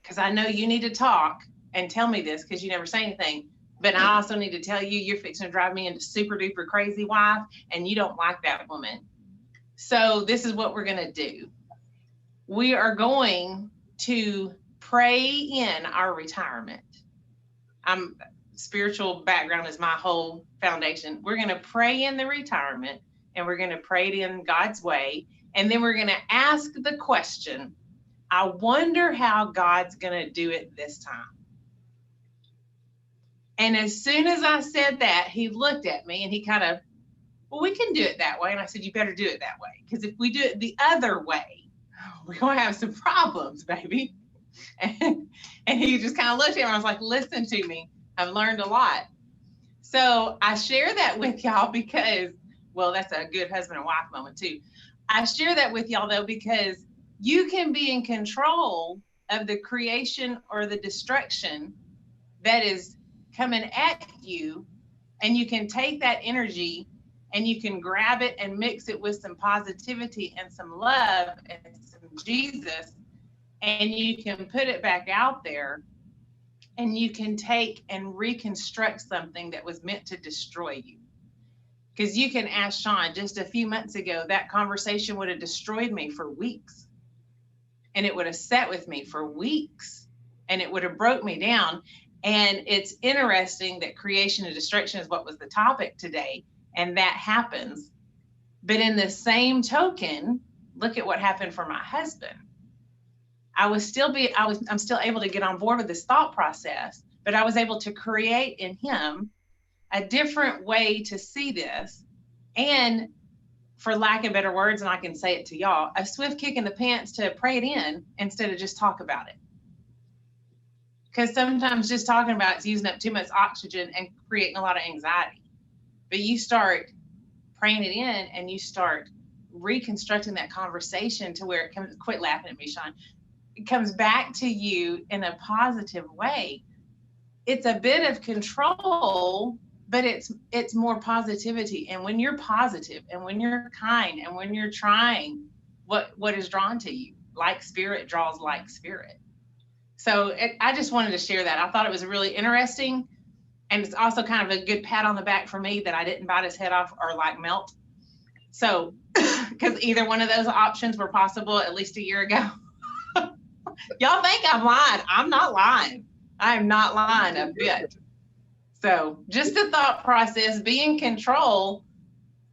Because I know you need to talk and tell me this, because you never say anything. But I also need to tell you, you're fixing to drive me into super duper crazy wife, and you don't like that woman. So this is what we're gonna do. We are going to pray in our retirement. Spiritual background is my whole foundation. We're going to pray in the retirement, and we're going to pray it in God's way. And then we're going to ask the question, I wonder how God's going to do it this time. And as soon as I said that, he looked at me and he kind of, well, we can do it that way. And I said, you better do it that way. Because if we do it the other way, we're going to have some problems, baby. And he just kind of looked at me, and I was like, listen to me. I've learned a lot. So I share that with y'all because, well, that's a good husband and wife moment too. I share that with y'all though, because you can be in control of the creation or the destruction that is coming at you. And you can take that energy and you can grab it and mix it with some positivity and some love and some Jesus, and you can put it back out there, and you can take and reconstruct something that was meant to destroy you. Because you can ask Sean, just a few months ago, that conversation would have destroyed me for weeks, and it would have sat with me for weeks, and it would have broke me down. And it's interesting that creation and destruction is what was the topic today. and that happens. But in the same token, look at what happened for my husband. I'm still able to get on board with this thought process, but I was able to create in him a different way to see this. And for lack of better words, and I can say it to y'all, a swift kick in the pants to pray it in instead of just talk about it. Because sometimes just talking about it's using up too much oxygen and creating a lot of anxiety. But you start praying it in and you start reconstructing that conversation to where it comes, quit laughing at me, Sean. It comes back to you in a positive way. It's a bit of control, but it's more positivity. And when you're positive and when you're kind and when you're trying, what is drawn to you? Like spirit draws like spirit. So I just wanted to share that. I thought it was really interesting. And it's also kind of a good pat on the back for me that I didn't bite his head off or like melt. So, because either one of those options were possible at least a year ago. Y'all think I'm lying. I'm not lying. I am not lying a bit. So just the thought process, be in control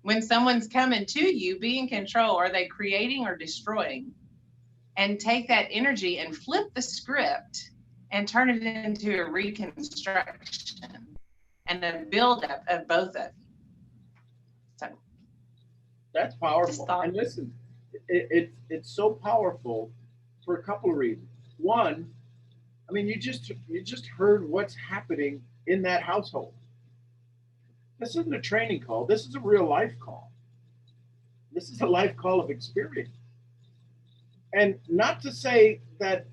when someone's coming to you, be in control. Are they creating or destroying? And take that energy and flip the script and turn it into a reconstruction and a buildup of both of you. So that's powerful. And listen, it's so powerful for a couple of reasons. One, I mean, you just heard what's happening in that household. This isn't a training call. This is a real life call. This is a life call of experience. And not to say that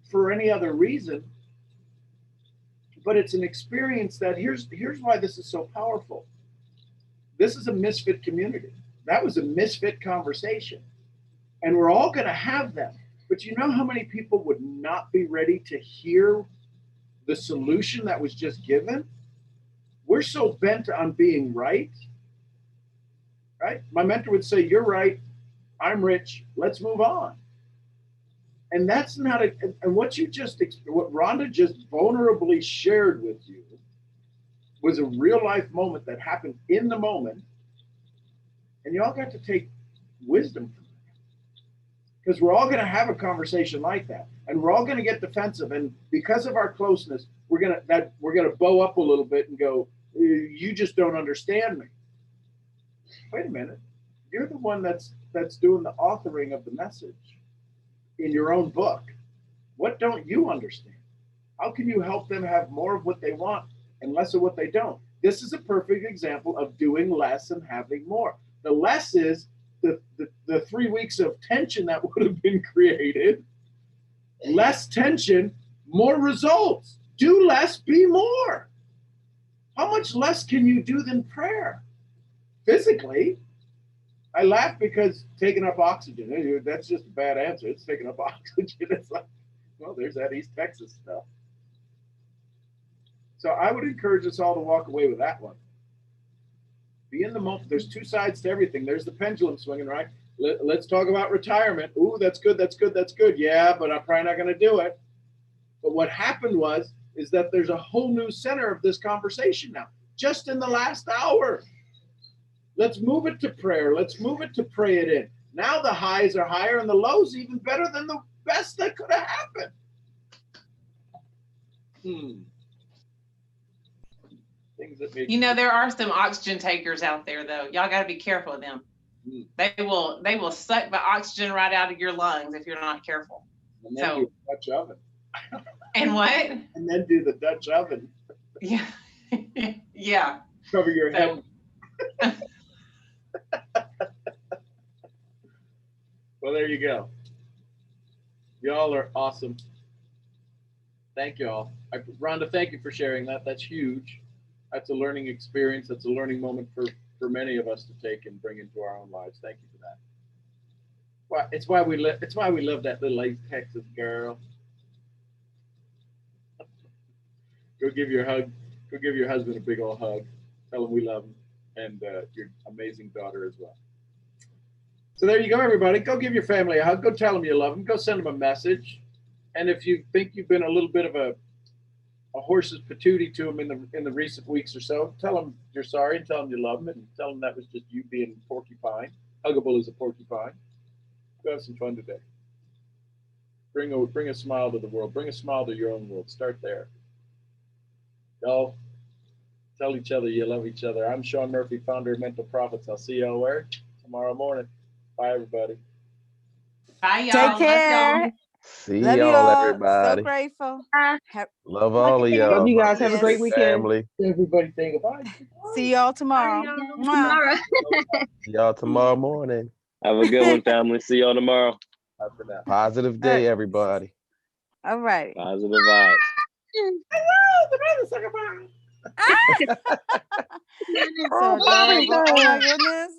for any other reason, but it's an experience that here's why this is so powerful. This is a misfit community. That was a misfit conversation. And we're all going to have them. But you know how many people would not be ready to hear the solution that was just given? We're so bent on being right. Right? My mentor would say, "You're right. I'm rich. Let's move on." And that's not and what Rhonda just vulnerably shared with you was a real life moment that happened in the moment. And you all got to take wisdom from that. Because we're all going to have a conversation like that. And we're all going to get defensive. And because of our closeness, we're going to bow up a little bit and go, "You just don't understand me." Wait a minute. You're the one that's doing the authoring of the message in your own book. What don't you understand? How can you help them have more of what they want and less of what they don't? This is a perfect example of doing less and having more. The less is the 3 weeks of tension that would have been created. Less tension, more results. Do less, be more. How much less can you do than prayer? Physically, I laugh because taking up oxygen, that's just a bad answer. It's taking up oxygen. It's like, well, there's that East Texas stuff. So I would encourage us all to walk away with that one. Be in the moment. There's two sides to everything. There's the pendulum swinging, right? Let's talk about retirement. Ooh, that's good, that's good, that's good. Yeah, but I'm probably not going to do it. But what happened is that there's a whole new center of this conversation now, just in the last hour. Let's move it to prayer. Let's move it to pray it in. Now the highs are higher and the lows even better than the best that could have happened. Things that make there are some oxygen takers out there, though. Y'all got to be careful of them. They will suck the oxygen right out of your lungs if you're not careful. And then do the Dutch oven. And what? And then do the Dutch oven. Yeah. Yeah. Cover your head. Well, there you go. Y'all are awesome. Thank you all. Rhonda, thank you for sharing that. That's huge. That's a learning experience. That's a learning moment for many of us to take and bring into our own lives. Thank you for that. Well, it's why we love that little East Texas girl. Go give your husband a big old hug. Tell him we love him, and your amazing daughter as well. So there you go, everybody. Go give your family a hug. Go tell them you love them. Go send them a message. And if you think you've been a little bit of a horse's patootie to them in the recent weeks or so, tell them you're sorry and tell them you love them and tell them that was just you being porcupine, huggable as a porcupine. Go have some fun today. Bring a smile to the world. Bring a smile to your own world. Start there. Go. Tell each other you love each other. I'm Sean Murphy, founder of Mental Profits. I'll see y'all where? Tomorrow morning. Bye, everybody. Bye, y'all. Take Love care. y'all. See Love you y'all, all. So everybody. grateful. Uh, Love all of okay. y'all. Love you guys. My Have a great big Yes. weekend. family. Everybody say goodbye. See y'all tomorrow. See you Mwah. tomorrow. See y'all tomorrow morning. Have a good one, family. See y'all tomorrow. Bye for now. Positive day, everybody. All right. Positive vibes. So adorable. Oh my goodness.